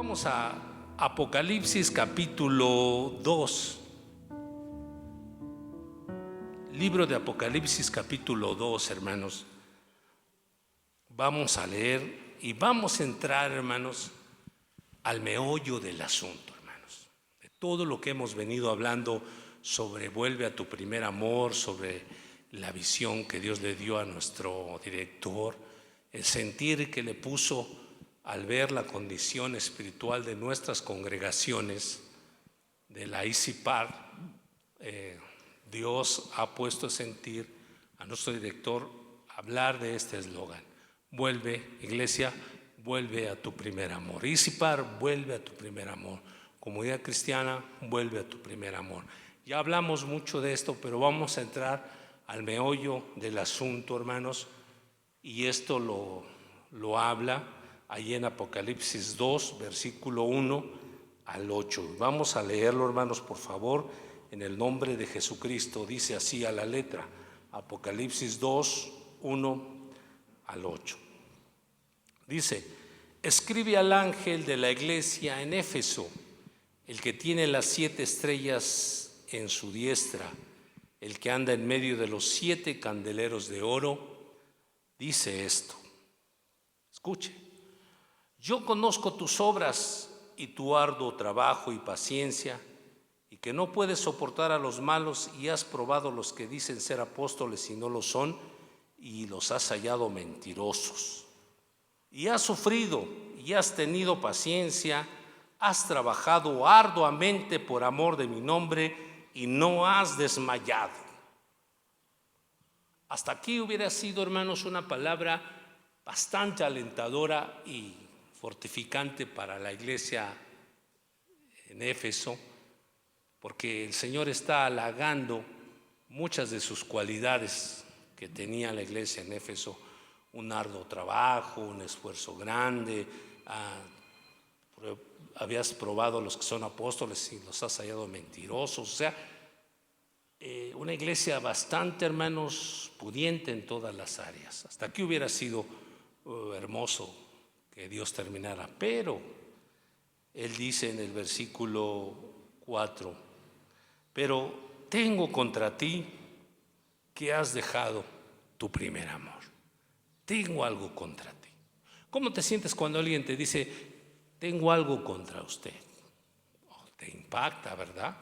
Vamos a Apocalipsis capítulo 2. Libro de Apocalipsis capítulo 2, hermanos. Vamos a leer y vamos a entrar, hermanos, al meollo del asunto, hermanos. De todo lo que hemos venido hablando sobre vuelve a tu primer amor, sobre la visión que Dios le dio a nuestro director, el sentir que le puso al ver la condición espiritual de nuestras congregaciones, de la ICIPAR. Dios ha puesto a sentir a nuestro director hablar de este eslogan: vuelve, iglesia, vuelve a tu primer amor. ICIPAR, vuelve a tu primer amor. Comunidad cristiana, vuelve a tu primer amor. Ya hablamos mucho de esto, pero vamos a entrar al meollo del asunto, hermanos, y esto lo habla ahí en Apocalipsis 2, versículo 1 al 8. Vamos a leerlo, hermanos, por favor, en el nombre de Jesucristo. Dice así a la letra, Apocalipsis 2, 1 al 8. Dice: escribe al ángel de la iglesia en Éfeso, el que tiene las 7 estrellas en su diestra, el que anda en medio de los 7 candeleros de oro, dice esto. Escuche: yo conozco tus obras y tu arduo trabajo y paciencia, y que no puedes soportar a los malos, y has probado los que dicen ser apóstoles y no lo son, y los has hallado mentirosos. Y has sufrido y has tenido paciencia, has trabajado arduamente por amor de mi nombre y no has desmayado. Hasta aquí hubiera sido, hermanos, una palabra bastante alentadora y fortificante para la iglesia en Éfeso, porque el Señor está halagando muchas de sus cualidades que tenía la iglesia en Éfeso: un arduo trabajo, un esfuerzo grande, habías probado los que son apóstoles y los has hallado mentirosos. O sea, una iglesia bastante, hermanos, pudiente en todas las áreas. Hasta aquí hubiera sido hermoso que Dios terminara, pero Él dice en el versículo 4: pero tengo contra ti que has dejado tu primer amor. Tengo algo contra ti. ¿Cómo te sientes cuando alguien te dice tengo algo contra usted? Te impacta, ¿verdad?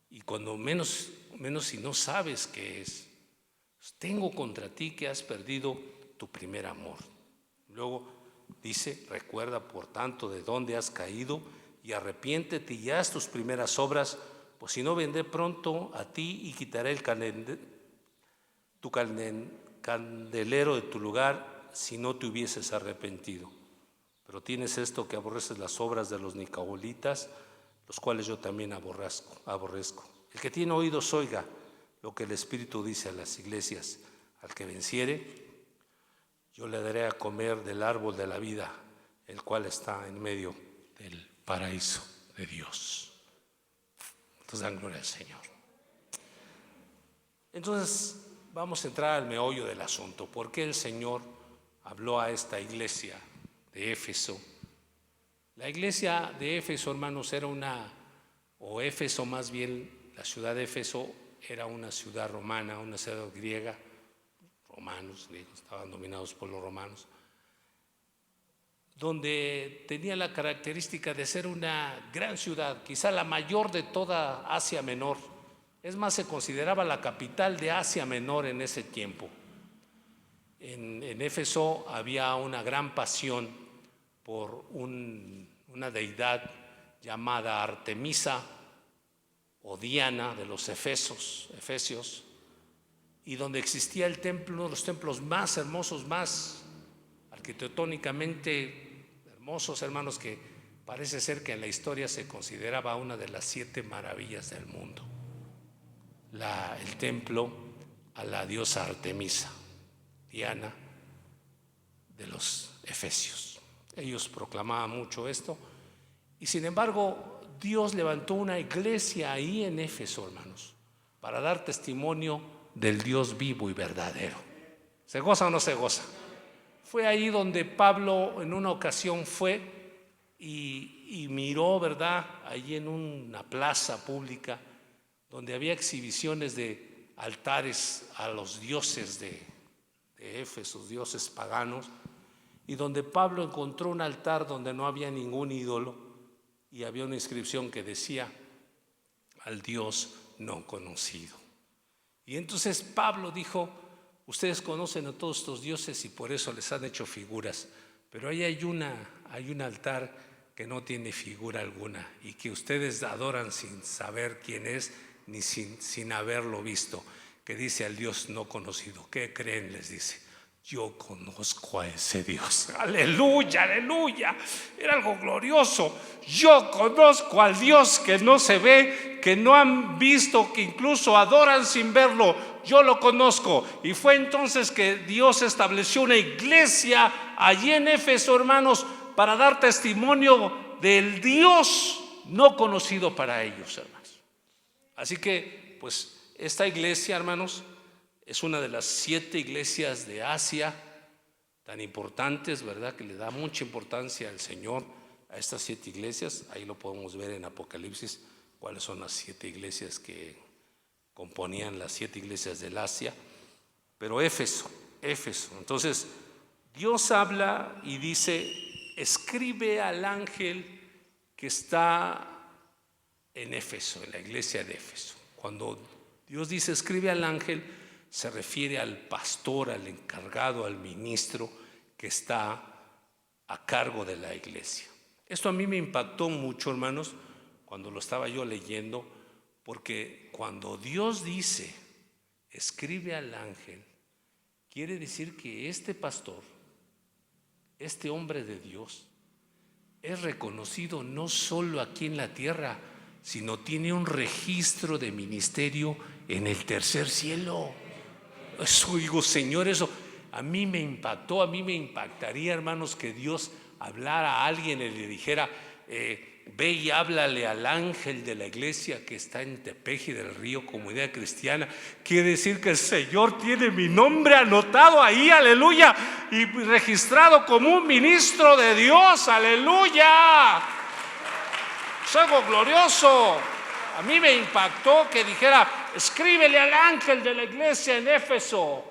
Y cuando menos si no sabes qué es. Tengo contra ti que has perdido tu primer amor. Luego dice: recuerda por tanto de dónde has caído y arrepiéntete y haz tus primeras obras, pues si no, vendré pronto a ti y quitaré tu candelero de tu lugar si no te hubieses arrepentido. Pero tienes esto, que aborreces las obras de los nicolaítas, los cuales yo también aborrezco. El que tiene oídos oiga lo que el Espíritu dice a las iglesias. Al que venciere, yo le daré a comer del árbol de la vida, el cual está en medio del paraíso de Dios. Entonces dan gloria al Señor. Entonces vamos a entrar al meollo del asunto. ¿Por qué el Señor habló a esta iglesia de Éfeso? La iglesia de Éfeso, hermanos, Éfeso más bien, la ciudad de Éfeso era una ciudad romana, una ciudad griega. Romanos, estaban dominados por los romanos, donde tenía la característica de ser una gran ciudad, quizá la mayor de toda Asia Menor. Es más, se consideraba la capital de Asia Menor en ese tiempo. En Éfeso había una gran pasión por una deidad llamada Artemisa o Diana de los Efesios, y donde existía el templo, uno de los templos más hermosos, más arquitectónicamente hermosos, hermanos, que parece ser que en la historia se consideraba una de las 7 maravillas del mundo. El templo a la diosa Artemisa, Diana de los Efesios. Ellos proclamaban mucho esto, y sin embargo Dios levantó una iglesia ahí en Éfeso, hermanos, para dar testimonio del Dios vivo y verdadero. ¿Se goza o no se goza? Fue ahí donde Pablo en una ocasión fue y y miró, ¿verdad?, allí en una plaza pública donde había exhibiciones de altares a los dioses de Éfeso, dioses paganos, y donde Pablo encontró un altar donde no había ningún ídolo y había una inscripción que decía: al Dios no conocido. Y entonces Pablo dijo: ustedes conocen a todos estos dioses y por eso les han hecho figuras, pero ahí hay un altar que no tiene figura alguna y que ustedes adoran sin saber quién es ni sin haberlo visto, que dice: al Dios no conocido. ¿Qué creen? Les dice: yo conozco a ese Dios. Aleluya, aleluya. Era algo glorioso. Yo conozco al Dios que no se ve, que no han visto, que incluso adoran sin verlo. Yo lo conozco. Y fue entonces que Dios estableció una iglesia allí en Éfeso, hermanos, para dar testimonio del Dios no conocido para ellos, hermanos. Así que, pues, esta iglesia, hermanos, es una de las 7 iglesias de Asia tan importantes, ¿verdad?, que le da mucha importancia al Señor a estas 7 iglesias. Ahí lo podemos ver en Apocalipsis, cuáles son las 7 iglesias que componían las 7 iglesias del Asia. Pero Éfeso. Entonces, Dios habla y dice: escribe al ángel que está en Éfeso, en la iglesia de Éfeso. Cuando Dios dice escribe al ángel, se refiere al pastor, al encargado, al ministro que está a cargo de la iglesia. Esto a mí me impactó mucho, hermanos, cuando lo estaba yo leyendo, porque cuando Dios dice escribe al ángel, quiere decir que este pastor, este hombre de Dios, es reconocido no solo aquí en la tierra, sino tiene un registro de ministerio en el tercer cielo. Eso digo, Señor, eso a mí me impactó. A mí me impactaría, hermanos, que Dios hablara a alguien y le dijera: ve y háblale al ángel de la iglesia que está en Tepeji del Río, Comunidad Cristiana. Quiere decir que el Señor tiene mi nombre anotado ahí, aleluya, y registrado como un ministro de Dios, aleluya. Es algo glorioso. A mí me impactó que dijera: escríbele al ángel de la iglesia en Éfeso,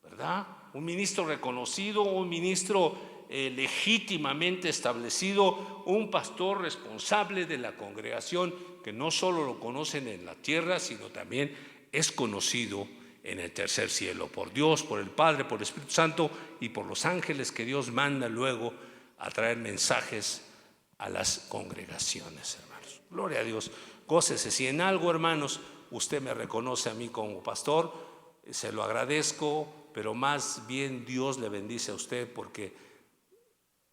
¿verdad? Un ministro reconocido, un ministro legítimamente establecido, un pastor responsable de la congregación, que no solo lo conocen en la tierra, sino también es conocido en el tercer cielo, por Dios, por el Padre, por el Espíritu Santo y por los ángeles que Dios manda luego a traer mensajes a las congregaciones, hermanos. Gloria a Dios. Gócese. Si en algo, hermanos, usted me reconoce a mí como pastor, se lo agradezco, pero más bien Dios le bendice a usted porque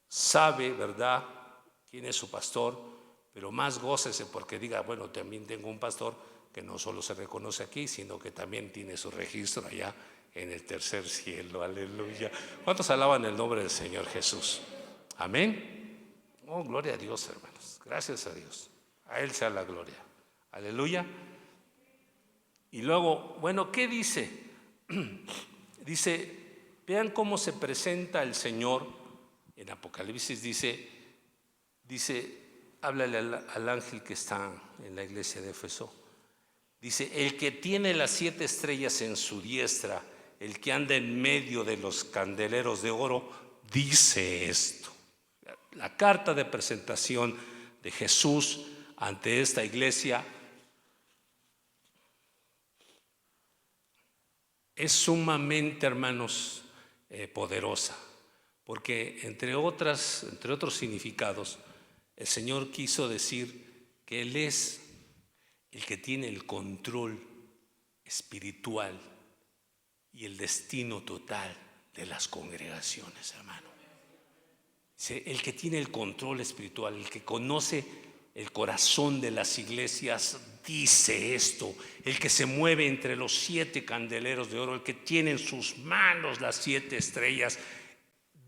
sabe, ¿verdad?, quién es su pastor. Pero más gócese porque diga: bueno, también tengo un pastor que no solo se reconoce aquí, sino que también tiene su registro allá en el tercer cielo. Aleluya. ¿Cuántos alaban el nombre del Señor Jesús? Amén. Oh, gloria a Dios, hermanos. Gracias a Dios. A Él sea la gloria. Aleluya. Y luego, bueno, ¿qué dice? Dice, vean cómo se presenta el Señor en Apocalipsis. Dice, háblale al ángel que está en la iglesia de Éfeso. Dice: el que tiene las 7 estrellas en su diestra, el que anda en medio de los candeleros de oro, dice esto. La carta de presentación de Jesús ante esta iglesia es sumamente, hermanos, poderosa, porque entre otros significados, el Señor quiso decir que Él es el que tiene el control espiritual y el destino total de las congregaciones, hermano. El que tiene el control espiritual, el que conoce el corazón de las iglesias, dice esto. El que se mueve entre los 7 candeleros de oro, el que tiene en sus manos las 7 estrellas,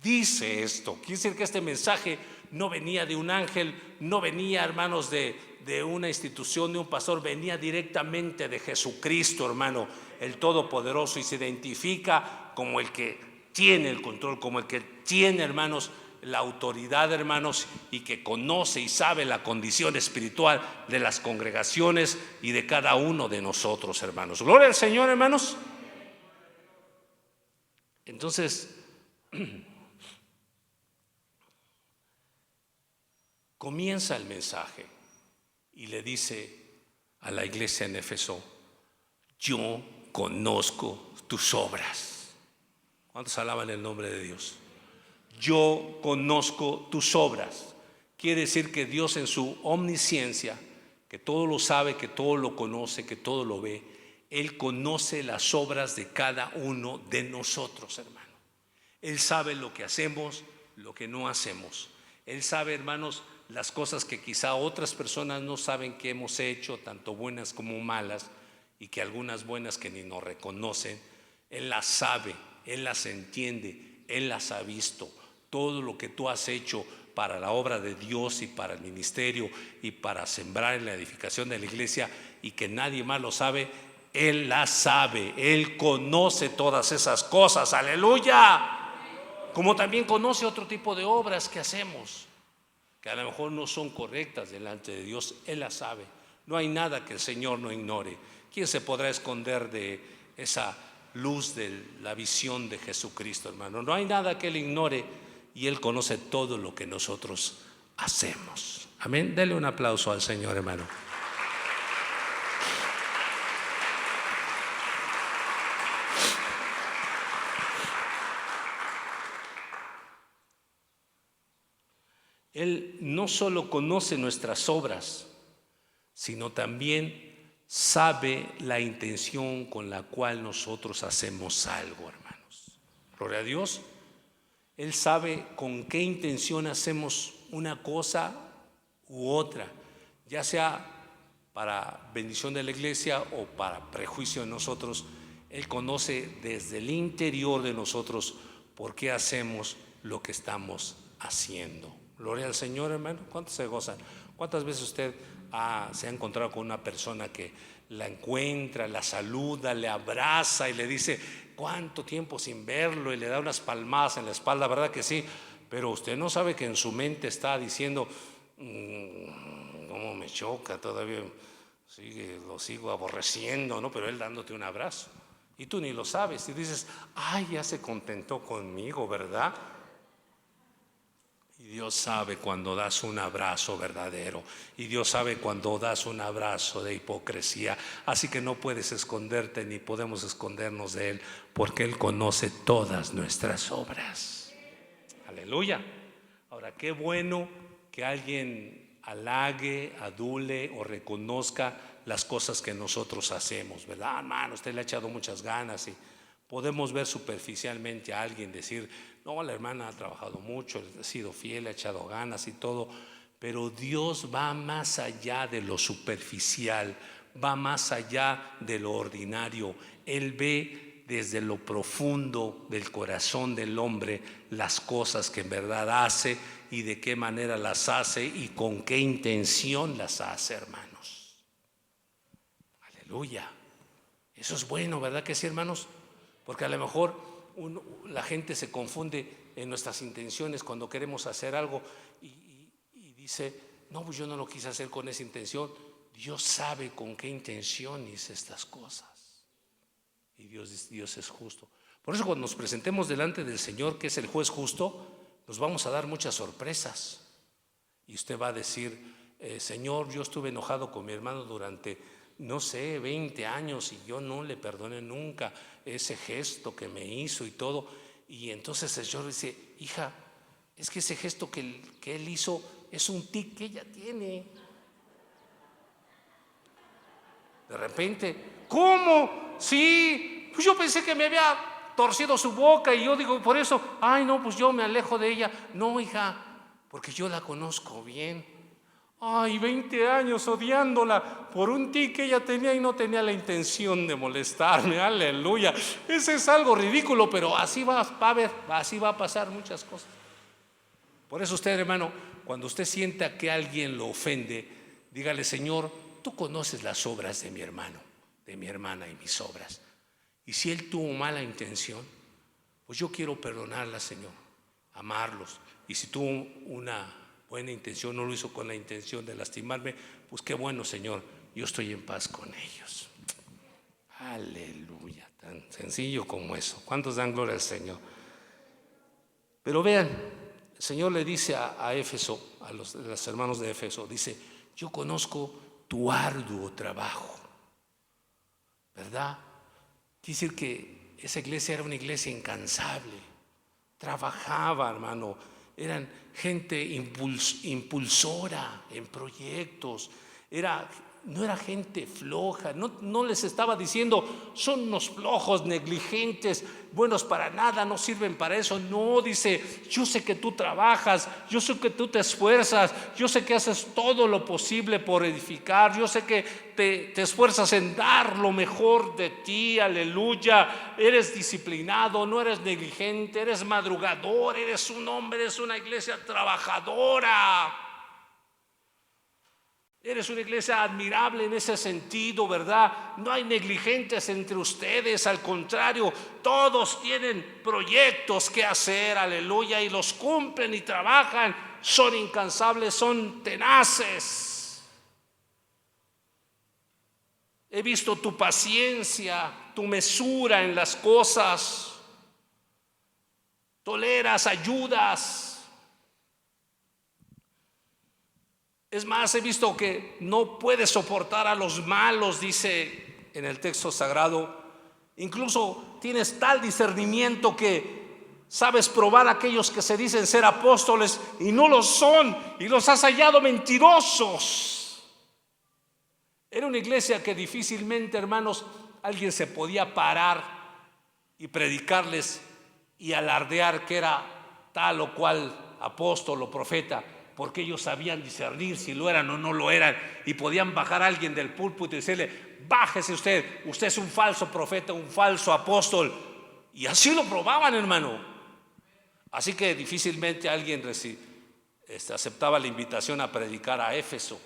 dice esto. Quiere decir que este mensaje no venía de un ángel, no venía, hermanos, de una institución, de un pastor, venía directamente de Jesucristo, hermano, el Todopoderoso, y se identifica como el que tiene el control, como el que tiene, hermanos, la autoridad, hermanos, y que conoce y sabe la condición espiritual de las congregaciones y de cada uno de nosotros, hermanos. Gloria al Señor, hermanos. Entonces, comienza el mensaje y le dice a la iglesia en Éfeso: yo conozco tus obras. ¿Cuántos alaban el nombre de Dios? Yo conozco tus obras. Quiere decir que Dios, en su omnisciencia, que todo lo sabe, que todo lo conoce, que todo lo ve, Él conoce las obras de cada uno de nosotros, hermano. Él sabe lo que hacemos, lo que no hacemos. Él sabe, hermanos, las cosas que quizá otras personas no saben que hemos hecho, tanto buenas como malas, y que algunas buenas que ni nos reconocen. Él las sabe, Él las entiende, Él las ha visto. Todo lo que tú has hecho para la obra de Dios y para el ministerio y para sembrar en la edificación de la iglesia, y que nadie más lo sabe, Él las sabe. Él conoce todas esas cosas, aleluya. Como también conoce otro tipo de obras que hacemos, que a lo mejor no son correctas delante de Dios. Él las sabe. No hay nada que el Señor no ignore. ¿Quién se podrá esconder de esa luz de la visión de Jesucristo, hermano? No hay nada que Él ignore, y Él conoce todo lo que nosotros hacemos. Amén. Dele un aplauso al Señor, hermano. Él no solo conoce nuestras obras, sino también sabe la intención con la cual nosotros hacemos algo, hermanos. Gloria a Dios. Él sabe con qué intención hacemos una cosa u otra, ya sea para bendición de la iglesia o para prejuicio de nosotros. Él conoce desde el interior de nosotros por qué hacemos lo que estamos haciendo. Gloria al Señor, hermano. ¿Cuántos se gozan? ¿Cuántas veces usted se ha encontrado con una persona que la encuentra, la saluda, le abraza y le dice cuánto tiempo sin verlo, y le da unas palmadas en la espalda? ¿Verdad que sí? Pero usted no sabe que en su mente está diciendo: cómo me choca, todavía lo sigo aborreciendo, ¿no? Pero él dándote un abrazo y tú ni lo sabes, y dices: ay, ya se contentó conmigo, ¿verdad? Y Dios sabe cuando das un abrazo verdadero, y Dios sabe cuando das un abrazo de hipocresía. Así que no puedes esconderte, ni podemos escondernos de Él, porque Él conoce todas nuestras obras. Aleluya. Ahora, qué bueno que alguien halague, adule o reconozca las cosas que nosotros hacemos, ¿verdad, hermano? Usted le ha echado muchas ganas. Y podemos ver superficialmente a alguien decir: no, la hermana ha trabajado mucho, ha sido fiel, ha echado ganas y todo. Pero Dios va más allá de lo superficial, va más allá de lo ordinario. Él ve desde lo profundo del corazón del hombre las cosas que en verdad hace, y de qué manera las hace y con qué intención las hace, hermanos. Aleluya. Eso es bueno, ¿verdad que sí, hermanos? Porque a lo mejor la gente se confunde en nuestras intenciones cuando queremos hacer algo y dice: no, pues yo no lo quise hacer con esa intención. Dios sabe con qué intención hice estas cosas, y Dios es justo. Por eso, cuando nos presentemos delante del Señor, que es el juez justo, nos vamos a dar muchas sorpresas, y usted va a decir: Señor, yo estuve enojado con mi hermano durante, no sé, 20 años, y yo no le perdoné nunca ese gesto que me hizo y todo. Y entonces el Señor dice: hija, es que ese gesto que él hizo es un tic que ella tiene. De repente: ¿cómo? Sí, pues yo pensé que me había torcido su boca, y yo digo por eso, ay no, pues yo me alejo de ella. No, hija, porque yo la conozco bien. Ay, 20 años odiándola por un tic que ella tenía, y no tenía la intención de molestarme. Aleluya. Ese es algo ridículo, pero así va a ver, así va a pasar muchas cosas. Por eso usted, hermano, cuando usted sienta que alguien lo ofende, dígale: Señor, tú conoces las obras de mi hermano, de mi hermana, y mis obras. Y si él tuvo mala intención, pues yo quiero perdonarla, Señor, amarlos, y si tuvo una buena intención, no lo hizo con la intención de lastimarme, pues qué bueno, Señor, yo estoy en paz con ellos. Aleluya, tan sencillo como eso. ¿Cuántos dan gloria al Señor? Pero vean, el Señor le dice a Éfeso, a los hermanos de Éfeso, dice: yo conozco tu arduo trabajo, ¿verdad? Quiere decir que esa iglesia era una iglesia incansable, trabajaba, hermano, eran gente impulsora en proyectos, no era gente floja, no les estaba diciendo son unos flojos, negligentes, buenos para nada, no sirven para eso. No, dice: yo sé que tú trabajas, yo sé que tú te esfuerzas, yo sé que haces todo lo posible por edificar, yo sé que te esfuerzas en dar lo mejor de ti, aleluya, eres disciplinado, no eres negligente, eres madrugador, eres un hombre, eres una iglesia trabajadora. Eres una iglesia admirable en ese sentido, ¿verdad? No hay negligentes entre ustedes, al contrario, todos tienen proyectos que hacer, aleluya, y los cumplen y trabajan, son incansables, son tenaces. He visto tu paciencia, tu mesura en las cosas, toleras, ayudas. Es más, he visto que no puedes soportar a los malos, dice en el texto sagrado. Incluso tienes tal discernimiento que sabes probar a aquellos que se dicen ser apóstoles y no lo son, y los has hallado mentirosos. Era una iglesia que difícilmente, hermanos, alguien se podía parar y predicarles y alardear que era tal o cual apóstol o profeta, porque ellos sabían discernir si lo eran o no lo eran, y podían bajar a alguien del púlpito y decirle: bájese usted es un falso profeta, un falso apóstol. Y así lo probaban, hermano. Así que difícilmente alguien aceptaba la invitación a predicar a Éfeso.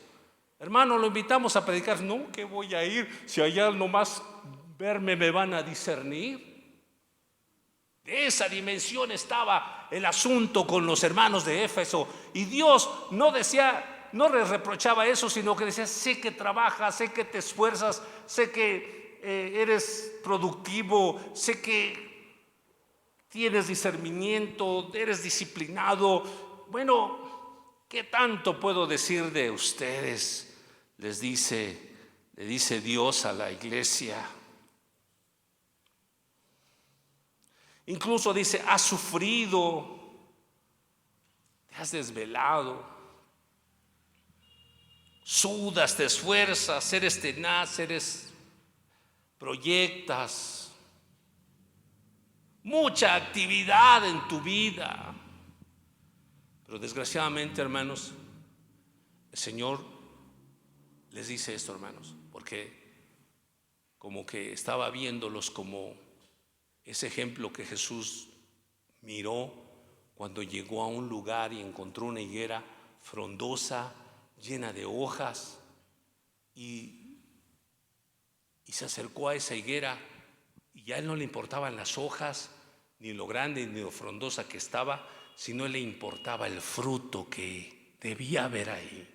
Hermano, lo invitamos a predicar. No, que voy a ir, si allá nomás verme me van a discernir. De esa dimensión estaba el asunto con los hermanos de Éfeso, y Dios no les reprochaba eso, sino que decía: sé que trabajas, sé que te esfuerzas, sé que eres productivo, sé que tienes discernimiento, eres disciplinado. Bueno, ¿qué tanto puedo decir de ustedes? Le dice Dios a la iglesia. Incluso dice: has sufrido, te has desvelado, sudas, te esfuerzas, eres tenaz, proyectas, mucha actividad en tu vida. Pero desgraciadamente, hermanos, el Señor les dice esto, hermanos, porque como que estaba viéndolos como ese ejemplo que Jesús miró cuando llegó a un lugar y encontró una higuera frondosa, llena de hojas, y se acercó a esa higuera, y a él no le importaban las hojas, ni lo grande ni lo frondosa que estaba, sino le importaba el fruto que debía haber ahí.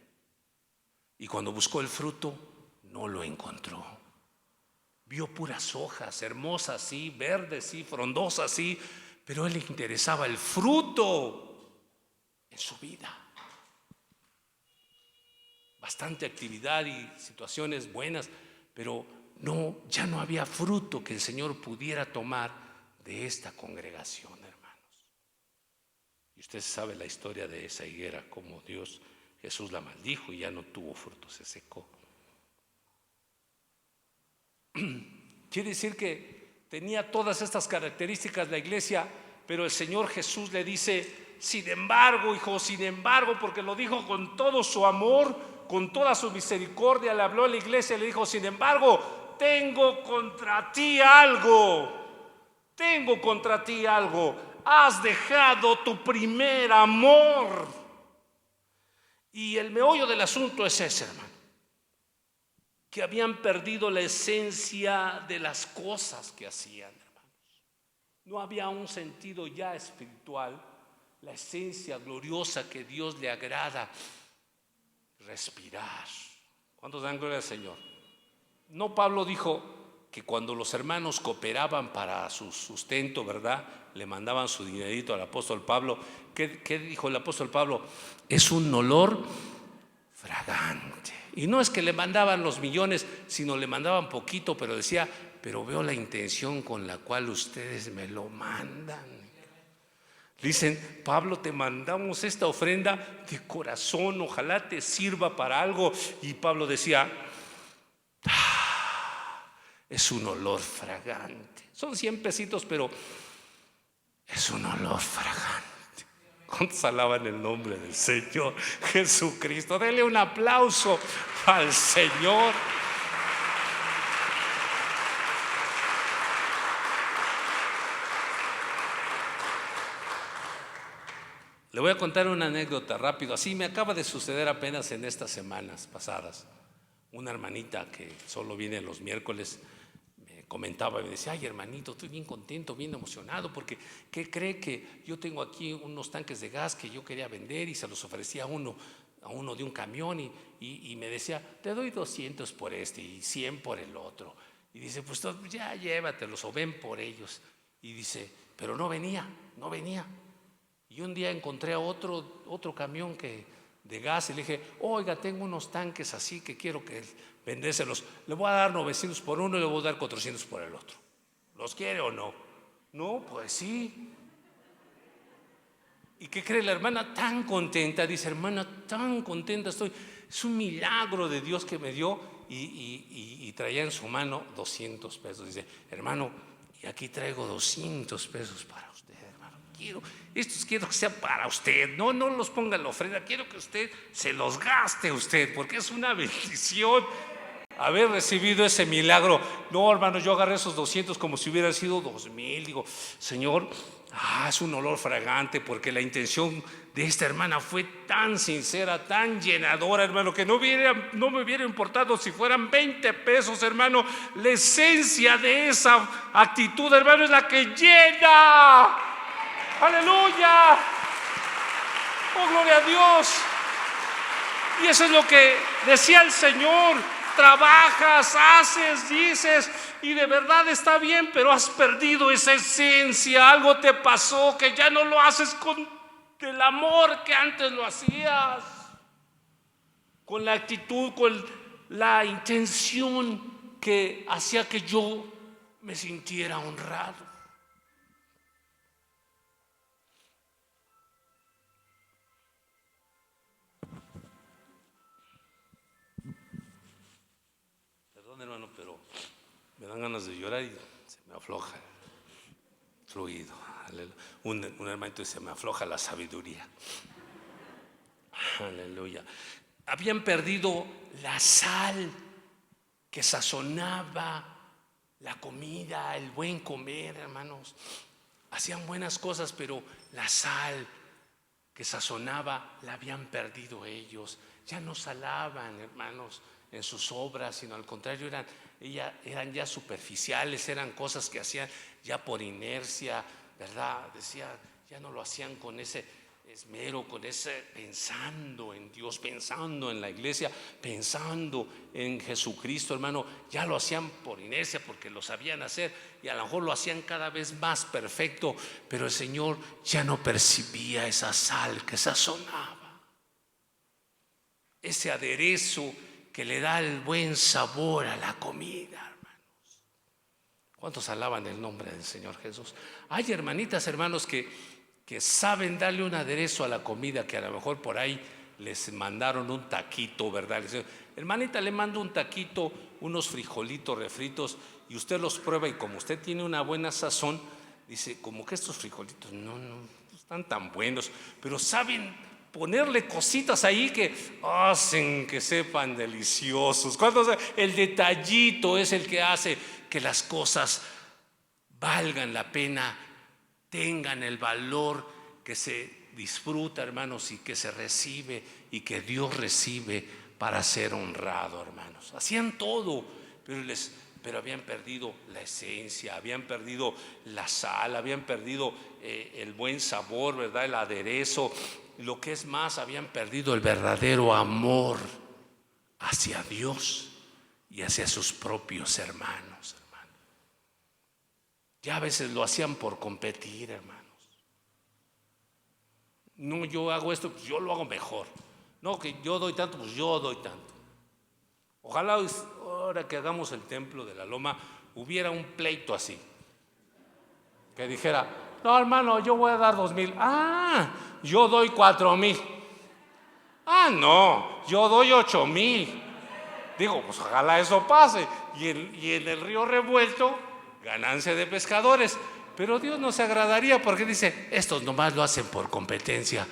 Y cuando buscó el fruto, no lo encontró. Vio puras hojas, hermosas sí, verdes sí, frondosas sí, pero a él le interesaba el fruto en su vida. Bastante actividad y situaciones buenas, pero ya no había fruto que el Señor pudiera tomar de esta congregación, hermanos. Y usted sabe la historia de esa higuera, como Jesús la maldijo y ya no tuvo fruto, se secó. Quiere decir que tenía todas estas características la iglesia, pero el Señor Jesús le dice: sin embargo, hijo, sin embargo, porque lo dijo con todo su amor, con toda su misericordia, le habló a la iglesia y le dijo: sin embargo, tengo contra ti algo, has dejado tu primer amor. Y el meollo del asunto es ese, hermano, que habían perdido la esencia de las cosas que hacían, hermanos. No había un sentido ya espiritual, la esencia gloriosa que Dios le agrada. Respirar. ¿Cuántos dan gloria al Señor? No, Pablo dijo que cuando los hermanos cooperaban para su sustento, ¿verdad? Le mandaban su dinerito al apóstol Pablo. ¿Qué dijo el apóstol Pablo? Es un olor fragante. Y no es que le mandaban los millones, sino le mandaban poquito, pero decía, pero veo la intención con la cual ustedes me lo mandan. Dicen, Pablo, te mandamos esta ofrenda de corazón, ojalá te sirva para algo. Y Pablo decía, es un olor fragante. Son 100 pesitos, pero es un olor fragante. ¿Cuántos alaban el nombre del Señor Jesucristo? Denle un aplauso al Señor. Le voy a contar una anécdota rápido. Así me acaba de suceder apenas en estas semanas pasadas. Una hermanita que solo viene los miércoles me comentaba y me decía, ay hermanito, estoy bien contento, bien emocionado, porque ¿qué cree? Que yo tengo aquí unos tanques de gas que yo quería vender y se los ofrecía a uno de un camión y me decía, te doy 200 por este y 100 por el otro. Y dice, pues ya llévatelos o ven por ellos. Y dice, pero no venía. Y un día encontré a otro camión de gas y le dije, oiga, tengo unos tanques así que quiero que vendérselos. Le voy a dar 900 por uno y le voy a dar 400 por el otro. ¿Los quiere o no? No, pues sí. ¿Y qué cree la hermana? Tan contenta, dice, hermana, tan contenta estoy. Es un milagro de Dios que me dio y traía en su mano 200 pesos. Dice, hermano, y aquí traigo 200 pesos para usted, hermano. Estos quiero que sean para usted. No los ponga en la ofrenda. Quiero que usted se los gaste usted, porque es una bendición haber recibido ese milagro. No, hermano, yo agarré esos 200 como si hubieran sido 2,000. Digo, Señor, es un olor fragante, porque la intención de esta hermana fue tan sincera, tan llenadora, hermano, que no me hubiera importado si fueran 20 pesos, hermano. La esencia de esa actitud, hermano, es la que llena. ¡Aleluya! ¡Oh, gloria a Dios! Y eso es lo que decía el Señor. Trabajas, haces, dices, y de verdad está bien, pero has perdido esa esencia. Algo te pasó que ya no lo haces con el amor que antes lo hacías, con la actitud, con la intención que hacía que yo me sintiera honrado. Hermano, pero me dan ganas de llorar y se me afloja el fluido. Un hermanito dice, se me afloja la sabiduría. Aleluya. Habían perdido la sal que sazonaba la comida, el buen comer, hermanos. Hacían buenas cosas, pero la sal que sazonaba la habían perdido ellos. Ya no salaban, hermanos, en sus obras, sino al contrario, eran ya superficiales, eran cosas que hacían ya por inercia, ¿verdad? Decía, ya no lo hacían con ese esmero, con ese pensando en Dios, pensando en la iglesia, pensando en Jesucristo, hermano. Ya lo hacían por inercia porque lo sabían hacer y a lo mejor lo hacían cada vez más perfecto, pero el Señor ya no percibía esa sal que sazonaba, ese aderezo que le da el buen sabor a la comida, hermanos. ¿Cuántos alaban el nombre del Señor Jesús? Hay hermanitas, hermanos, que saben darle un aderezo a la comida, que a lo mejor por ahí les mandaron un taquito, ¿verdad? Les dicen, hermanita, le mando un taquito, unos frijolitos refritos, y usted los prueba, y como usted tiene una buena sazón, dice, como que estos frijolitos no están tan buenos, pero saben ponerle cositas ahí que hacen que sepan deliciosos. El detallito es el que hace que las cosas valgan la pena, tengan el valor que se disfruta, hermanos, y que se recibe y que Dios recibe para ser honrado, hermanos. Hacían todo, pero habían perdido la esencia, habían perdido la sal, habían perdido el buen sabor, ¿verdad? El aderezo. Lo que es más, habían perdido el verdadero amor hacia Dios y hacia sus propios hermanos. Ya a veces lo hacían por competir, hermanos. No, yo hago esto, pues yo lo hago mejor. No, que yo doy tanto, pues yo doy tanto. Ojalá ahora que hagamos el templo de la Loma hubiera un pleito así, que dijera: no, hermano, yo voy a dar 2,000. Yo doy 4,000. No, yo doy 8,000. Digo, pues ojalá eso pase. Y en el río revuelto, ganancia de pescadores. Pero Dios no se agradaría, porque dice: estos nomás lo hacen por competencia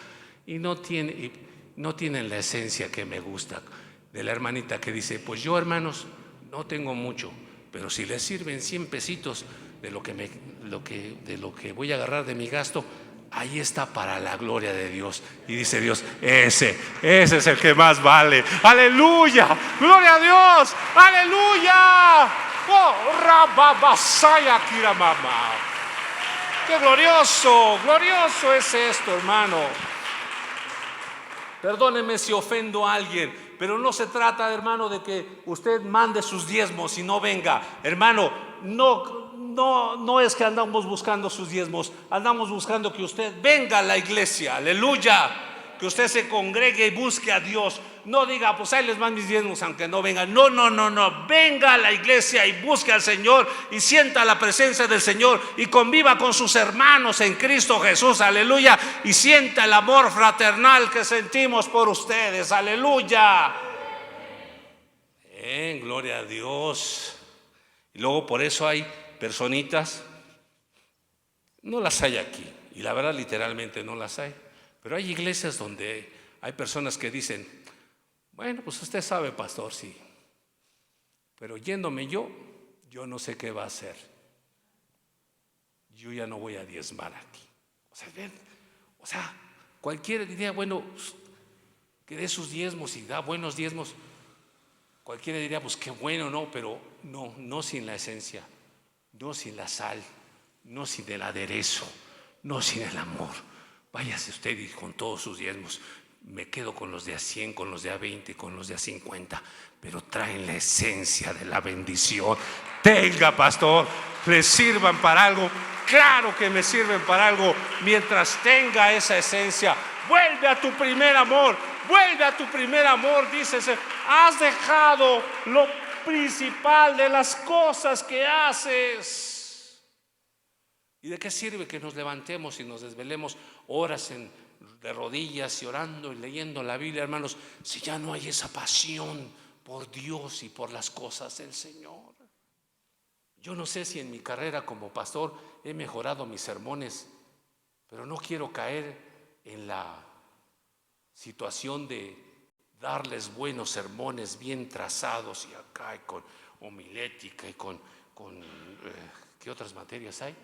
y no tienen la esencia que me gusta. De la hermanita que dice: pues yo, hermanos, no tengo mucho, pero si les sirven 100 pesitos de lo que voy a agarrar de mi gasto, ahí está para la gloria de Dios. Y dice Dios: ese es el que más vale. ¡Aleluya! ¡Gloria a Dios! ¡Aleluya! ¡Oh, rababasaya kiramama! ¡Qué glorioso! ¡Glorioso es esto, hermano! Perdóneme si ofendo a alguien, pero no se trata, hermano, de que usted mande sus diezmos y no venga. Hermano, no es que andamos buscando sus diezmos, andamos buscando que usted venga a la iglesia. Aleluya. Que usted se congregue y busque a Dios. No diga: pues ahí les van mis diezmos aunque no vengan. No. Venga a la iglesia y busque al Señor y sienta la presencia del Señor y conviva con sus hermanos en Cristo Jesús. Aleluya. Y sienta el amor fraternal que sentimos por ustedes. Aleluya. Gloria a Dios. Y luego por eso hay personitas, no las hay aquí, y la verdad literalmente no las hay, pero hay iglesias donde hay personas que dicen: bueno, pues usted sabe, pastor, sí, pero yéndome yo no sé qué va a hacer. Yo ya no voy a diezmar aquí. O sea, cualquiera diría: bueno, que dé sus diezmos y da buenos diezmos. Cualquiera diría: pues qué bueno, no, pero no sin la esencia, no sin la sal, no sin el aderezo, no sin el amor. Váyase usted y con todos sus diezmos. Me quedo con los de a 100, con los de a 20, con los de a 50, pero traen la esencia de la bendición. Tenga, pastor, ¿les sirvan para algo? Claro que me sirven para algo. Mientras tenga esa esencia, vuelve a tu primer amor. Vuelve a tu primer amor, dice: has dejado lo principal de las cosas que haces. ¿Y de qué sirve que nos levantemos y nos desvelemos horas de rodillas y orando y leyendo la Biblia, hermanos, si ya no hay esa pasión por Dios y por las cosas del Señor? Yo no sé si en mi carrera como pastor he mejorado mis sermones, pero no quiero caer en la situación de darles buenos sermones bien trazados y acá y con homilética y con ¿qué otras materias hay?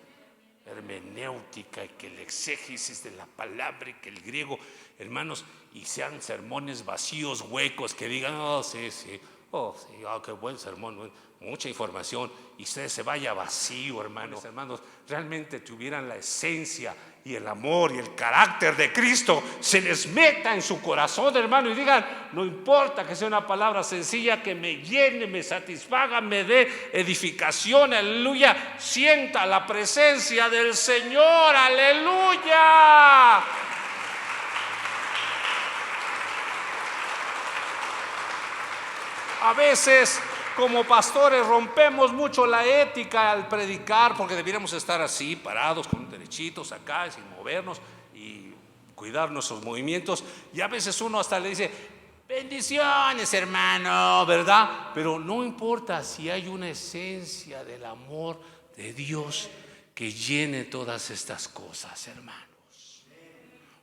Hermenéutica, y que el exégesis de la palabra y que el griego, hermanos, y sean sermones vacíos, huecos, que digan: sí, qué buen sermón, mucha información, y usted se vaya vacío, hermanos. Realmente tuvieran la esencia y el amor y el carácter de Cristo, se les meta en su corazón, hermano, y digan: no importa que sea una palabra sencilla, que me llene, me satisfaga, me dé edificación. Aleluya. Sienta la presencia del Señor. Aleluya. A veces como pastores rompemos mucho la ética al predicar, porque debiéramos estar así, parados, con derechitos acá, sin movernos y cuidar nuestros movimientos. Y a veces uno hasta le dice: bendiciones, hermano, ¿verdad? Pero no importa si hay una esencia del amor de Dios que llene todas estas cosas, hermanos.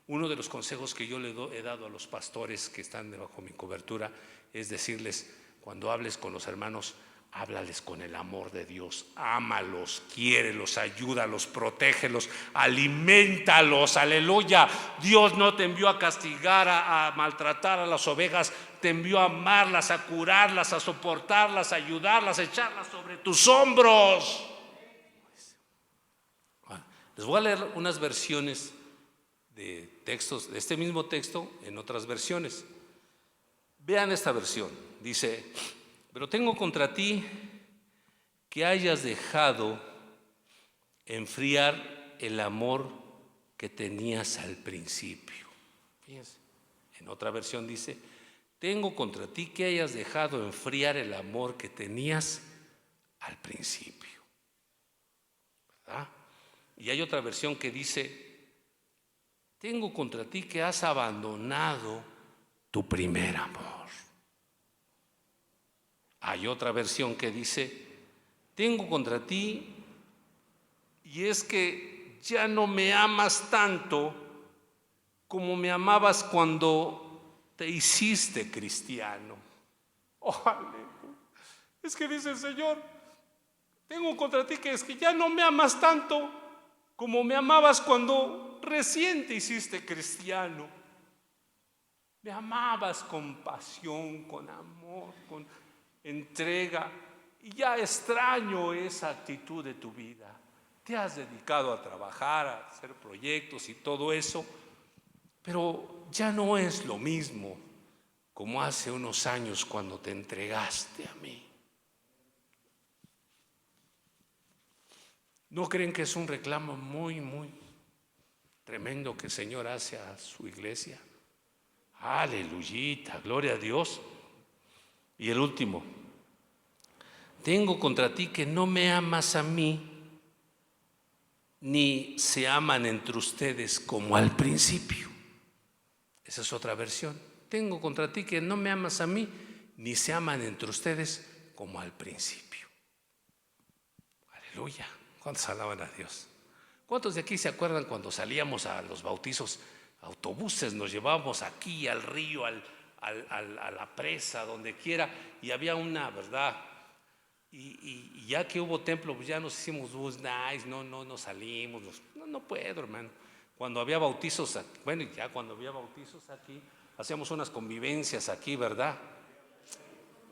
Uno de los consejos que yo le he dado a los pastores que están bajo mi cobertura es decirles: cuando hables con los hermanos, háblales con el amor de Dios, ámalos, quiérelos, ayúdalos, protégelos, alimentalos, aleluya. Dios no te envió a castigar, a maltratar a las ovejas, te envió a amarlas, a curarlas, a soportarlas, a ayudarlas, a echarlas sobre tus hombros. Bueno, les voy a leer unas versiones de textos, de este mismo texto, en otras versiones. Vean esta versión, dice: pero tengo contra ti que hayas dejado enfriar el amor que tenías al principio. Fíjense, en otra versión dice: tengo contra ti que hayas dejado enfriar el amor que tenías al principio. ¿Verdad? Y hay otra versión que dice: tengo contra ti que has abandonado tu primer amor. Hay otra versión que dice: tengo contra ti, y es que ya no me amas tanto como me amabas cuando te hiciste cristiano. Es que dice el Señor: tengo contra ti que es que ya no me amas tanto como me amabas cuando recién te hiciste cristiano. Me amabas con pasión, con amor, con entrega, y ya extraño esa actitud de tu vida. Te has dedicado a trabajar, a hacer proyectos y todo eso, pero ya no es lo mismo como hace unos años cuando te entregaste a mí. ¿No creen que es un reclamo muy, muy tremendo que el Señor hace a su iglesia? Aleluyita, gloria a Dios. Y el último: tengo contra ti que no me amas a mí, ni se aman entre ustedes como al principio. Esa es otra versión. Tengo contra ti que no me amas a mí, ni se aman entre ustedes como al principio. Aleluya. ¿Cuántos alaban a Dios? ¿Cuántos de aquí se acuerdan cuando salíamos a los bautizos? Autobuses nos llevábamos aquí al río, a la presa, donde quiera, y había una, ¿verdad? Y ya que hubo templo, pues ya nos hicimos bus nice, no salimos, no puedo, hermano. Cuando había bautizos, bueno, ya cuando había bautizos aquí, hacíamos unas convivencias aquí, ¿verdad?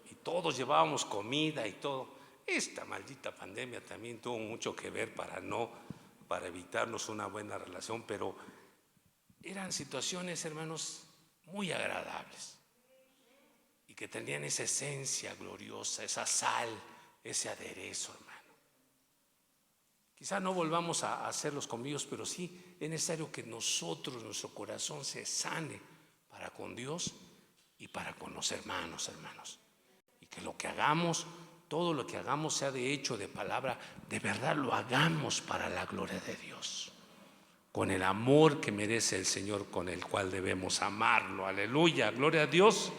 Y todos llevábamos comida y todo. Esta maldita pandemia también tuvo mucho que ver para evitarnos una buena relación, pero eran situaciones, hermanos, muy agradables y que tenían esa esencia gloriosa, esa sal, ese aderezo, hermano. Quizá no volvamos a hacer los convivios, pero sí es necesario que nosotros, nuestro corazón se sane para con Dios y para con los hermanos. Y que lo que hagamos, todo lo que hagamos, sea de hecho, de palabra, de verdad lo hagamos para la gloria de Dios, con el amor que merece el Señor, con el cual debemos amarlo. Aleluya, gloria a Dios.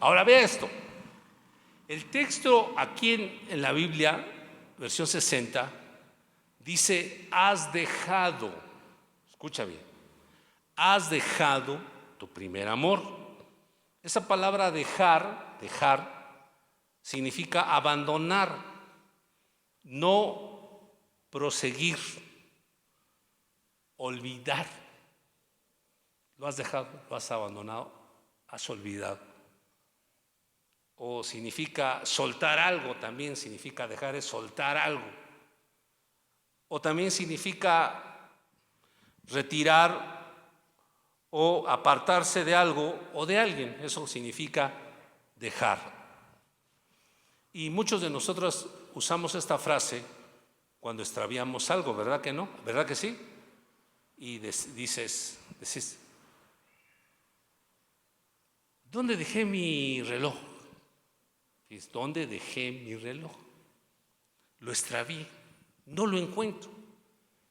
Ahora ve esto. El texto aquí en la Biblia, versión 60, dice: has dejado, escucha bien, has dejado tu primer amor. Esa palabra dejar significa abandonar, no proseguir, olvidar. Lo has dejado, lo has abandonado, has olvidado. O significa soltar algo, también significa dejar, es soltar algo. O también significa retirar o apartarse de algo o de alguien. Eso significa dejar. Y muchos de nosotros usamos esta frase cuando extraviamos algo, ¿verdad que no? ¿Verdad que sí? Y dices, ¿dónde dejé mi reloj? ¿Dónde dejé mi reloj? Lo extravié, no lo encuentro.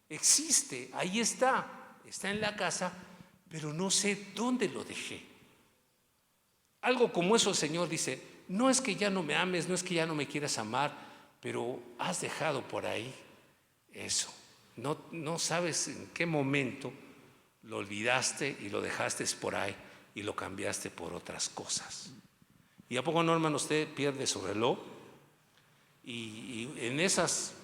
Existe, ahí está en la casa, pero no sé dónde lo dejé. Algo como eso el Señor dice: no es que ya no me ames, no es que ya no me quieras amar, pero has dejado por ahí eso. No sabes en qué momento lo olvidaste y lo dejaste por ahí y lo cambiaste por otras cosas. ¿Y a poco no, hermano, usted pierde su reloj y en esas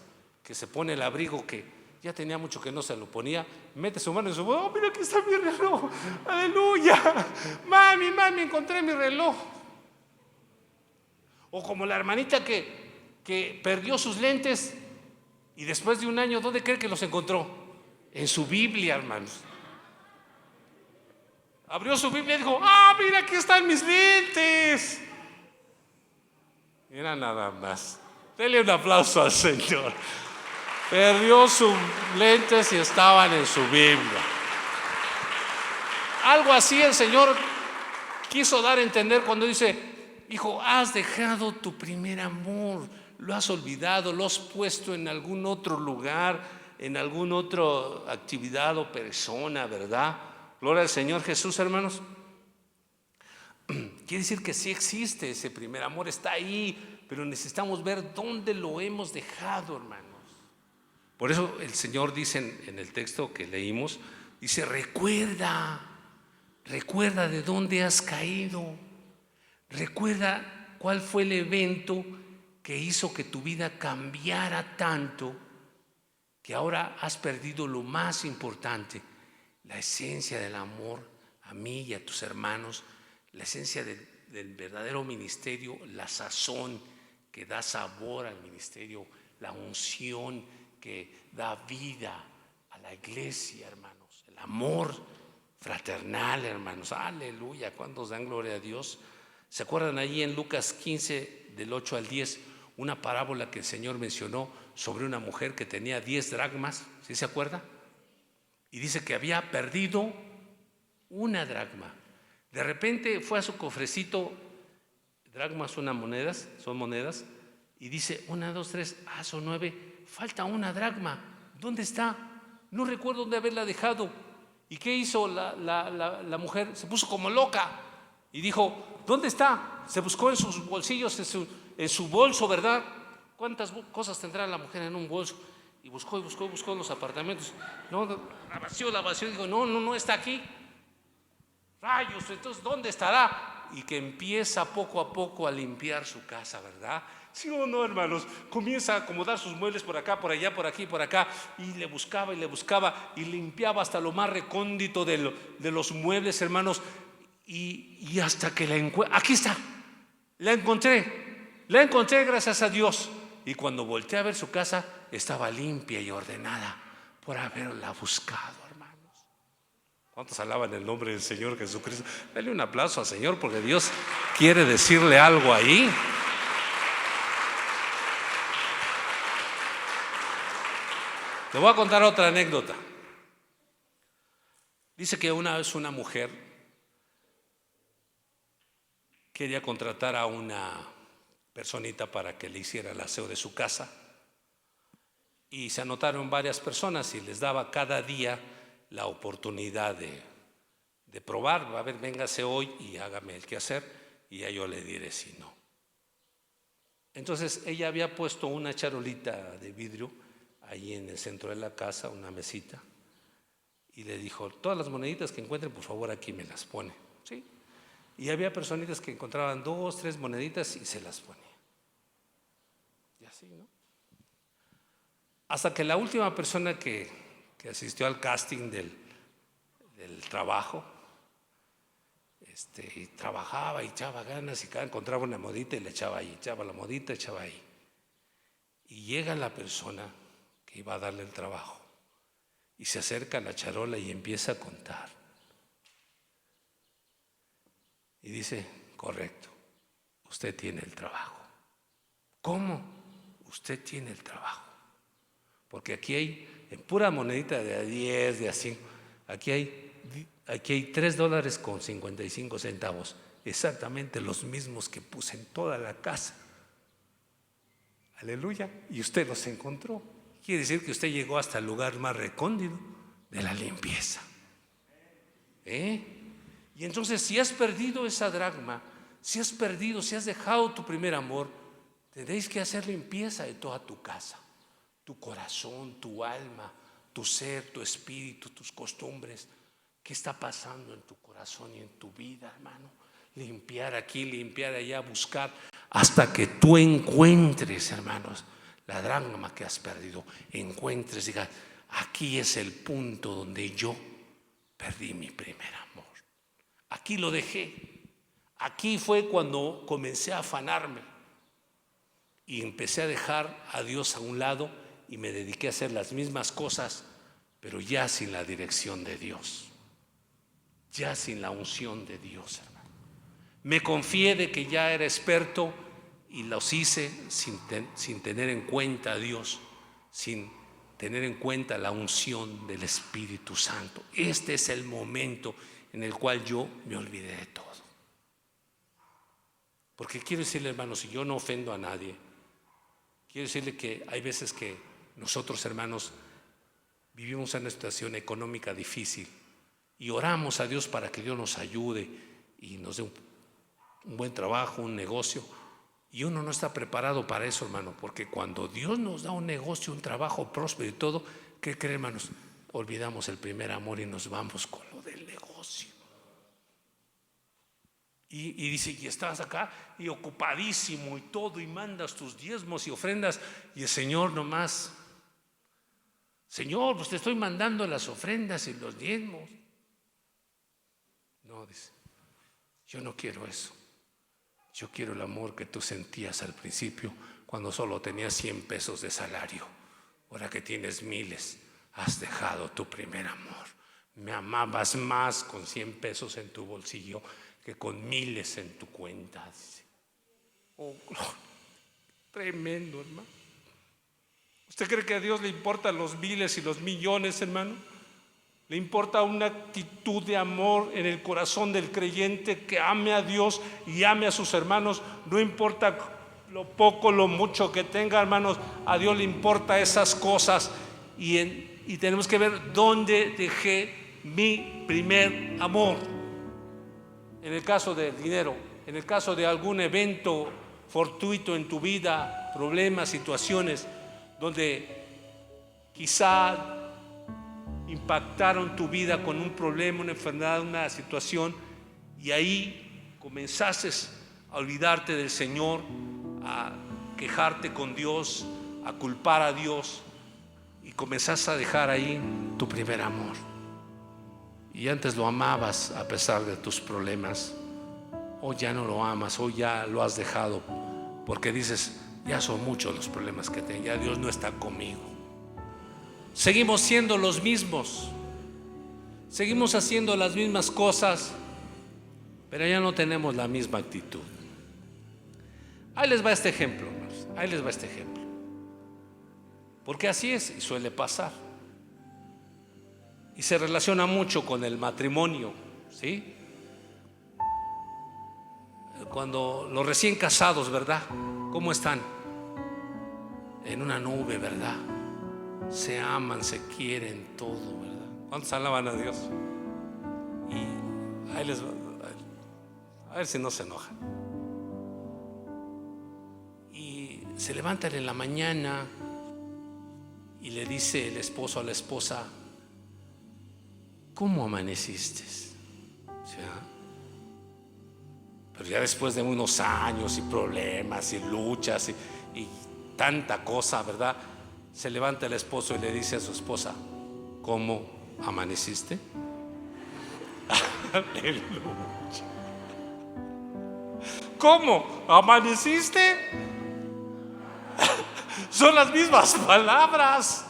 que se pone el abrigo, que ya tenía mucho que no se lo ponía, mete su mano en su bolsa. Oh, mira, aquí está mi reloj, aleluya, mami, encontré mi reloj. O como la hermanita que perdió sus lentes y después de un año, ¿dónde cree que los encontró? En su Biblia, hermanos. Abrió su Biblia y dijo: ah, mira, aquí están mis lentes. Mira nada más. Dele un aplauso al Señor. Perdió sus lentes y estaban en su Biblia. Algo así el Señor quiso dar a entender cuando dice: hijo, has dejado tu primer amor, lo has olvidado, lo has puesto en algún otro lugar, en alguna otra actividad o persona, ¿verdad? Gloria al Señor Jesús, hermanos. Quiere decir que sí existe ese primer amor, está ahí, pero necesitamos ver dónde lo hemos dejado, hermanos. Por eso el Señor dice en el texto que leímos, dice: recuerda de dónde has caído, recuerda cuál fue el evento que hizo que tu vida cambiara tanto, que ahora has perdido lo más importante, la esencia del amor a mí y a tus hermanos, la esencia del verdadero ministerio, la sazón que da sabor al ministerio, la unción que da vida a la iglesia, hermanos, el amor fraternal, hermanos. Aleluya, ¿cuántos dan gloria a Dios? ¿Se acuerdan allí en Lucas 15, del 8 al 10, una parábola que el Señor mencionó sobre una mujer que tenía 10 dracmas? ¿Sí se acuerda? Y dice que había perdido una dracma. De repente fue a su cofrecito, dracmas son monedas, y dice: 1, 2, 3, son 9, falta una dracma. ¿Dónde está? No recuerdo dónde haberla dejado. ¿Y qué hizo la mujer? Se puso como loca y dijo: ¿dónde está? Se buscó en sus bolsillos, en su bolso, ¿verdad? ¿Cuántas cosas tendrá la mujer en un bolso? Y buscó en los apartamentos. No, la vació y dijo: no está aquí. Rayos, entonces ¿dónde estará? Y que empieza poco a poco a limpiar su casa, ¿verdad? ¿Sí o no, hermanos? Comienza a acomodar sus muebles por acá, por allá, por aquí, por acá, y le buscaba y limpiaba hasta lo más recóndito de los muebles, hermanos, y hasta que la encuentra. Aquí está, la encontré gracias a Dios. Y cuando volteé a ver su casa, estaba limpia y ordenada por haberla buscado. ¿Cuántos alaban el nombre del Señor Jesucristo? Dale un aplauso al Señor, porque Dios quiere decirle algo ahí. Te voy a contar otra anécdota. Dice que una vez una mujer quería contratar a una personita para que le hiciera el aseo de su casa, y se anotaron varias personas y les daba cada día la oportunidad de probar. A ver, véngase hoy y hágame el quehacer y ya yo le diré si no. Entonces ella había puesto una charolita de vidrio ahí en el centro de la casa, una mesita, y le dijo: todas las moneditas que encuentren, por favor, aquí me las pone. ¿Sí? Y había personitas que encontraban 2, 3 moneditas y se las ponía. Y así, ¿no? Hasta que la última persona que asistió al casting del trabajo, y trabajaba y echaba ganas, y cada encontraba una monedita y le echaba ahí, echaba la monedita, echaba ahí. Y llega la persona que iba a darle el trabajo y se acerca a la charola y empieza a contar. Y dice: correcto, usted tiene el trabajo. ¿Cómo? Usted tiene el trabajo. Porque aquí hay, en pura monedita de a 10, de a 5, aquí hay $3.55, exactamente los mismos que puse en toda la casa. Aleluya. Y usted los encontró. Quiere decir que usted llegó hasta el lugar más recóndito de la limpieza. Y entonces, si has perdido esa dracma, si has dejado tu primer amor, tendréis que hacer limpieza de toda tu casa, tu corazón, tu alma, tu ser, tu espíritu, tus costumbres. ¿Qué está pasando en tu corazón y en tu vida, hermano? Limpiar aquí, limpiar allá, buscar hasta que tú encuentres, hermanos, la dracma que has perdido, encuentres, digas, aquí es el punto donde yo perdí mi primer amor. Aquí lo dejé. Aquí fue cuando comencé a afanarme y empecé a dejar a Dios a un lado y me dediqué a hacer las mismas cosas, pero ya sin la dirección de Dios, ya sin la unción de Dios, hermano. Me confié de que ya era experto y los hice sin tener en cuenta a Dios, sin tener en cuenta la unción del Espíritu Santo. Este es el momento en el cual yo me olvidé de todo. Porque quiero decirle, hermanos, si yo no ofendo a nadie, quiero decirle que hay veces que nosotros, hermanos, vivimos en una situación económica difícil y oramos a Dios para que Dios nos ayude y nos dé un buen trabajo, un negocio, y uno no está preparado para eso, hermano, porque cuando Dios nos da un negocio, un trabajo próspero y todo, ¿qué creen, hermanos? Olvidamos el primer amor y nos vamos con lo del negocio. Y dice, y estás acá y ocupadísimo y todo, y mandas tus diezmos y ofrendas, y el Señor nomás, Señor, pues te estoy mandando las ofrendas y los diezmos. No, dice, yo no quiero eso. Yo quiero el amor que tú sentías al principio cuando solo tenías 100 pesos de salario. Ahora que tienes miles, has dejado tu primer amor. Me amabas más con 100 pesos en tu bolsillo que con miles en tu cuenta. Oh, tremendo, hermano. ¿Usted cree que a Dios le importan los miles y los millones, hermano? Le importa una actitud de amor en el corazón del creyente que ame a Dios y ame a sus hermanos. No importa lo poco, lo mucho que tenga, hermanos, a Dios le importa esas cosas. Y tenemos que ver dónde dejé mi primer amor. En el caso del dinero, en el caso de algún evento fortuito en tu vida, problemas, situaciones donde quizá impactaron tu vida con un problema, una enfermedad, una situación, y ahí comenzaste a olvidarte del Señor, a quejarte con Dios, a culpar a Dios, y comenzaste a dejar ahí tu primer amor. Y antes lo amabas a pesar de tus problemas. Hoy ya no lo amas, hoy ya lo has dejado, porque dices, ya son muchos los problemas que tengo, ya Dios no está conmigo. Seguimos siendo los mismos, seguimos haciendo las mismas cosas, pero ya no tenemos la misma actitud. Ahí les va este ejemplo, hermanos. Ahí les va este ejemplo, porque así es y suele pasar, y se relaciona mucho con el matrimonio, ¿sí? Cuando los recién casados, ¿verdad? ¿Cómo están? En una nube, ¿verdad? Se aman, se quieren, todo, ¿verdad? ¿Cuántos alaban a Dios? Y ahí les va, a ver si no se enojan. Y se levantan en la mañana y le dice el esposo a la esposa, ¿cómo amaneciste? ¿Sí? Pero ya después de unos años y problemas y luchas y tanta cosa, ¿verdad? Se levanta el esposo y le dice a su esposa, ¿cómo amaneciste? Aleluya. ¿Cómo amaneciste? Son las mismas palabras,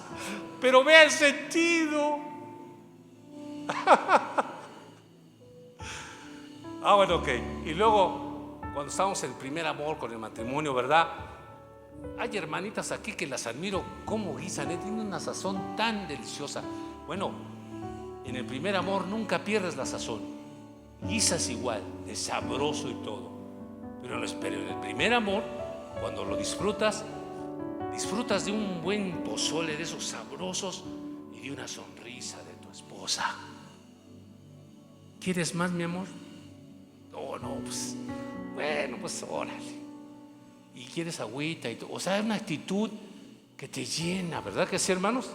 pero vea el sentido. Bueno, ok. Y luego, cuando estamos en el primer amor con el matrimonio, ¿verdad? Hay hermanitas aquí que las admiro, cómo guisan, tienen una sazón tan deliciosa. Bueno, en el primer amor nunca pierdes la sazón, guisas igual, de sabroso y todo. Pero en el primer amor, cuando lo disfrutas de un buen pozole, de esos sabrosos, y de una sonrisa de tu esposa. ¿Quieres más, mi amor? No, pues, bueno, pues órale. Y quieres agüita y todo. O sea, es una actitud que te llena, ¿verdad que sí, hermanos?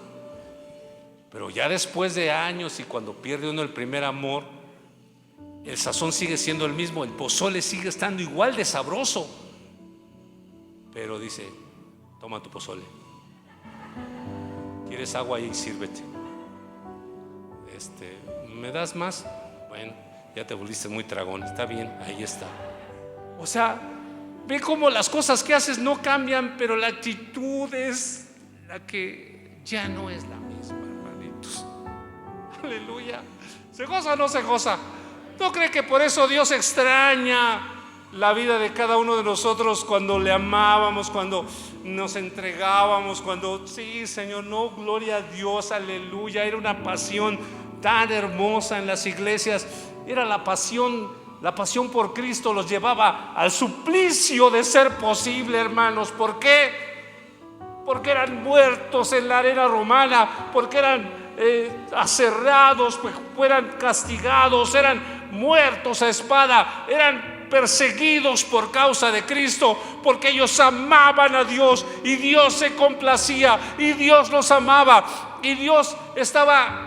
Pero ya después de años y cuando pierde uno el primer amor, el sazón sigue siendo el mismo, el pozole sigue estando igual de sabroso, pero dice: toma tu pozole, ¿quieres agua? Ahí sírvete. ¿Me das más? Bueno, ya te volviste muy tragón, está bien, ahí está. O sea, ve cómo las cosas que haces no cambian, pero la actitud es la que ya no es la misma, hermanitos. Aleluya. ¿Se goza o no se goza? ¿No cree que por eso Dios extraña la vida de cada uno de nosotros cuando le amábamos, cuando nos entregábamos, cuando sí, Señor, no, gloria a Dios, aleluya? Era una pasión tan hermosa en las iglesias. Era la pasión por Cristo los llevaba al suplicio de ser posible, hermanos. ¿Por qué? Porque eran muertos en la arena romana, porque eran aserrados, pues fueran castigados, eran muertos a espada, eran perseguidos por causa de Cristo, porque ellos amaban a Dios y Dios se complacía y Dios los amaba y Dios estaba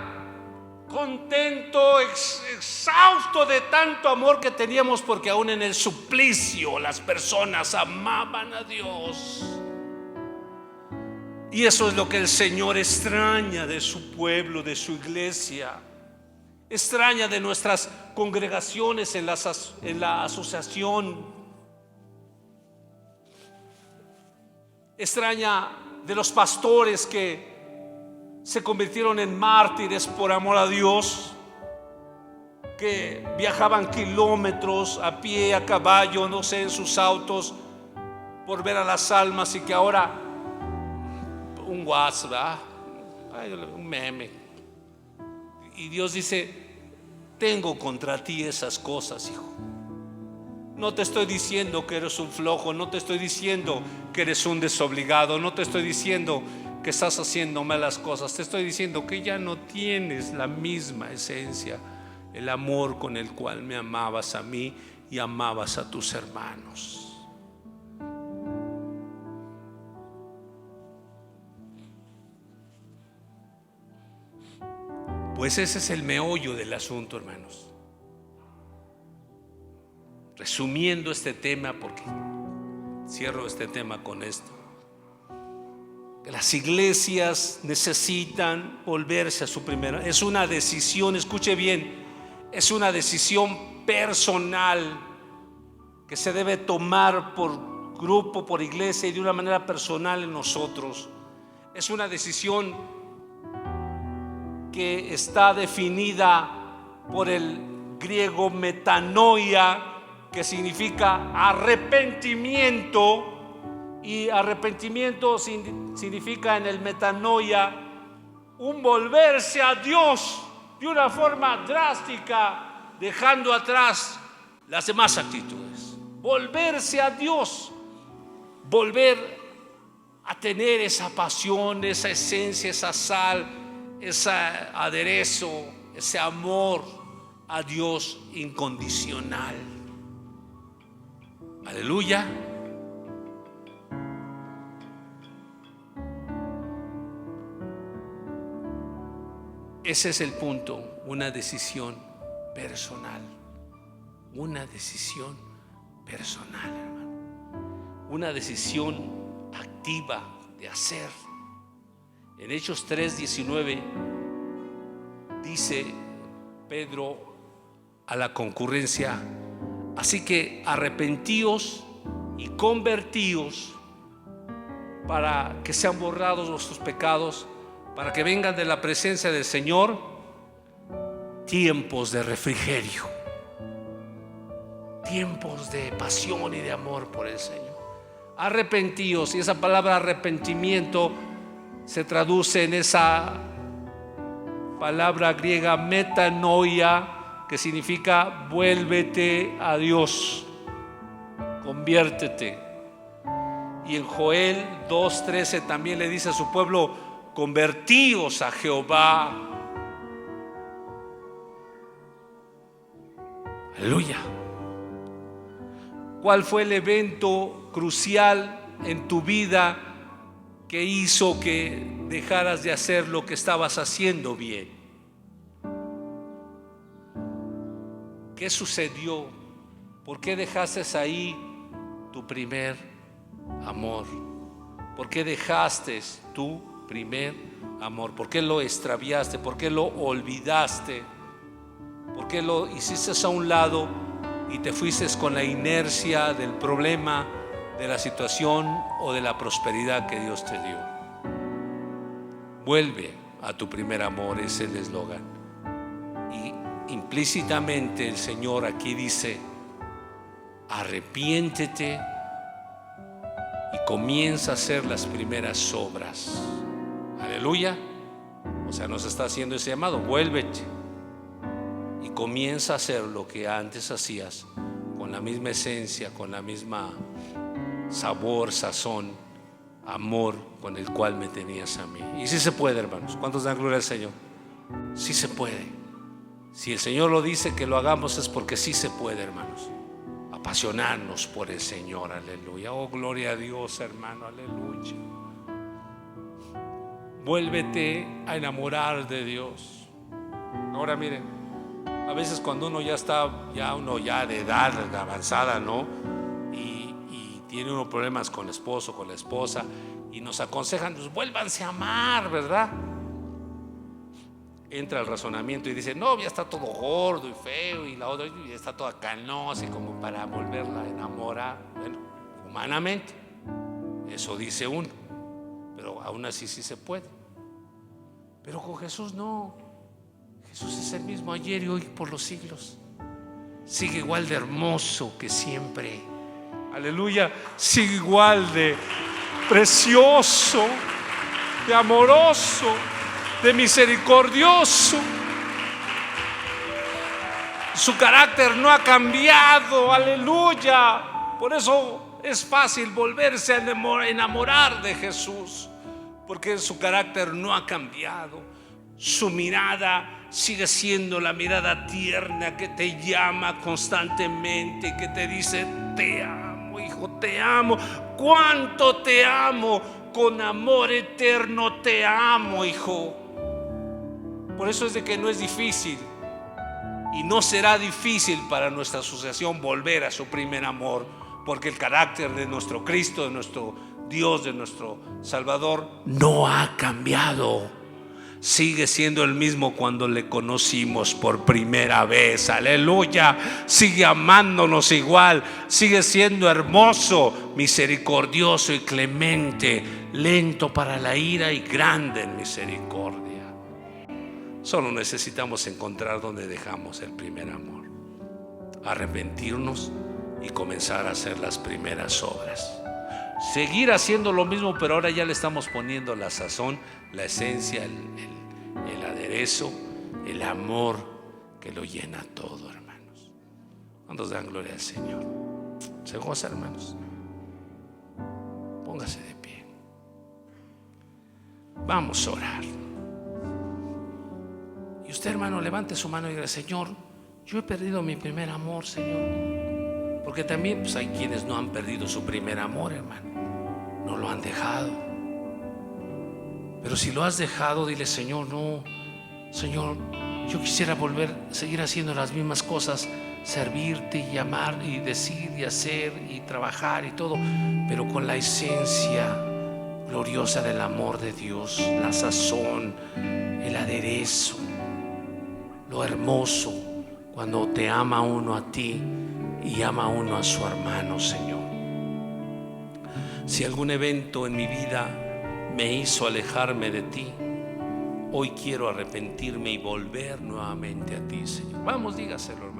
contento, exhausto de tanto amor que teníamos, porque aún en el suplicio las personas amaban a Dios. Y eso es lo que el Señor extraña de su pueblo, de su iglesia. Extraña de nuestras congregaciones en la asociación. Extraña de los pastores que se convirtieron en mártires por amor a Dios, que viajaban kilómetros a pie, a caballo, no sé, en sus autos, por ver a las almas, y que ahora un WhatsApp, un meme, y Dios dice: tengo contra ti esas cosas, hijo. No te estoy diciendo que eres un flojo, no te estoy diciendo que eres un desobligado, no te estoy diciendo que estás haciendo malas cosas, te estoy diciendo que ya no tienes la misma esencia, el amor con el cual me amabas a mí y amabas a tus hermanos. Pues ese es el meollo del asunto, hermanos. Resumiendo este tema, porque cierro este tema con esto: las iglesias necesitan volverse a su primera. Es una decisión, escuche bien, es una decisión personal que se debe tomar por grupo, por iglesia, y de una manera personal en nosotros. Es una decisión que está definida por el griego metanoia, que significa arrepentimiento. Y arrepentimiento significa en el metanoia un volverse a Dios de una forma drástica, dejando atrás las demás actitudes. Volverse a Dios, volver a tener esa pasión, esa esencia, esa sal, ese aderezo, ese amor a Dios incondicional. Aleluya. Ese es el punto, una decisión personal. Una decisión personal, hermano. Una decisión activa de hacer. En Hechos 3:19 dice Pedro a la concurrencia: así que arrepentíos y convertíos para que sean borrados vuestros pecados, para que vengan de la presencia del Señor tiempos de refrigerio, tiempos de pasión y de amor por el Señor. Arrepentíos, y esa palabra arrepentimiento se traduce en esa palabra griega metanoia, que significa vuélvete a Dios, conviértete. Y en Joel 2:13 también le dice a su pueblo: convertíos a Jehová. Aleluya. ¿Cuál fue el evento crucial en tu vida que hizo que dejaras de hacer lo que estabas haciendo bien? ¿Qué sucedió? ¿Por qué dejaste ahí tu primer amor? ¿Por qué dejaste tu primer amor? ¿Por qué lo extraviaste? ¿Por qué lo olvidaste? ¿Por qué lo hiciste a un lado y te fuiste con la inercia del problema, de la situación o de la prosperidad que Dios te dio? Vuelve a tu primer amor, es el eslogan. Y implícitamente el Señor aquí dice: arrepiéntete y comienza a hacer las primeras obras. Aleluya. O sea, nos está haciendo ese llamado: vuélvete y comienza a hacer lo que antes hacías, con la misma esencia, con la misma sabor, sazón, amor con el cual me tenías a mí. Y sí se puede, hermanos. ¿Cuántos dan gloria al Señor? Sí se puede. Si el Señor lo dice que lo hagamos, es porque sí se puede, hermanos. Apasionarnos por el Señor, aleluya. Oh, gloria a Dios, hermano, aleluya. Vuélvete a enamorar de Dios. Ahora miren, a veces cuando uno ya está, ya de edad avanzada, ¿no? Y tiene uno problemas con el esposo, con la esposa, y nos aconsejan: pues vuélvanse a amar, ¿verdad? Entra el razonamiento y dice: no, ya está todo gordo y feo, y la otra ya está toda canosa, y como para volverla a enamorar. Bueno, humanamente eso dice uno, pero aún así sí se puede. Pero con Jesús no. Jesús es el mismo ayer y hoy por los siglos. Sigue igual de hermoso que siempre. Aleluya. Sigue igual de precioso, de amoroso, de misericordioso. Su carácter no ha cambiado. Aleluya. Por eso es fácil volverse a enamorar de Jesús, porque su carácter no ha cambiado. Su mirada sigue siendo la mirada tierna que te llama constantemente, que te dice: te amo, hijo, te amo. ¿Cuánto te amo? Con amor eterno te amo, hijo. Por eso es de que no es difícil, y no será difícil para nuestra asociación volver a su primer amor, porque el carácter de nuestro Cristo, de nuestro Dios, de nuestro Salvador, no ha cambiado. Sigue siendo el mismo cuando le conocimos por primera vez. Aleluya. Sigue amándonos igual. Sigue siendo hermoso, misericordioso y clemente, lento para la ira y grande en misericordia. Solo necesitamos encontrar donde dejamos el primer amor, arrepentirnos y comenzar a hacer las primeras obras. Seguir haciendo lo mismo, pero ahora ya le estamos poniendo la sazón, la esencia, el aderezo, el amor que lo llena todo, hermanos. ¿Cuántos dan gloria al Señor? Se goza, hermanos. Póngase de pie. Vamos a orar. Y usted, hermano, levante su mano y diga: Señor, yo he perdido mi primer amor, Señor. Porque también pues, hay quienes no han perdido su primer amor, hermano. No lo han dejado. Pero si lo has dejado, dile: Señor, no, Señor, yo quisiera volver a seguir haciendo las mismas cosas, servirte y amar y decir y hacer y trabajar y todo, pero con la esencia gloriosa del amor de Dios, la sazón, el aderezo, lo hermoso cuando te ama uno a ti y ama uno a su hermano, Señor. Si algún evento en mi vida me hizo alejarme de ti, hoy quiero arrepentirme y volver nuevamente a ti, Señor. Vamos, dígaselo.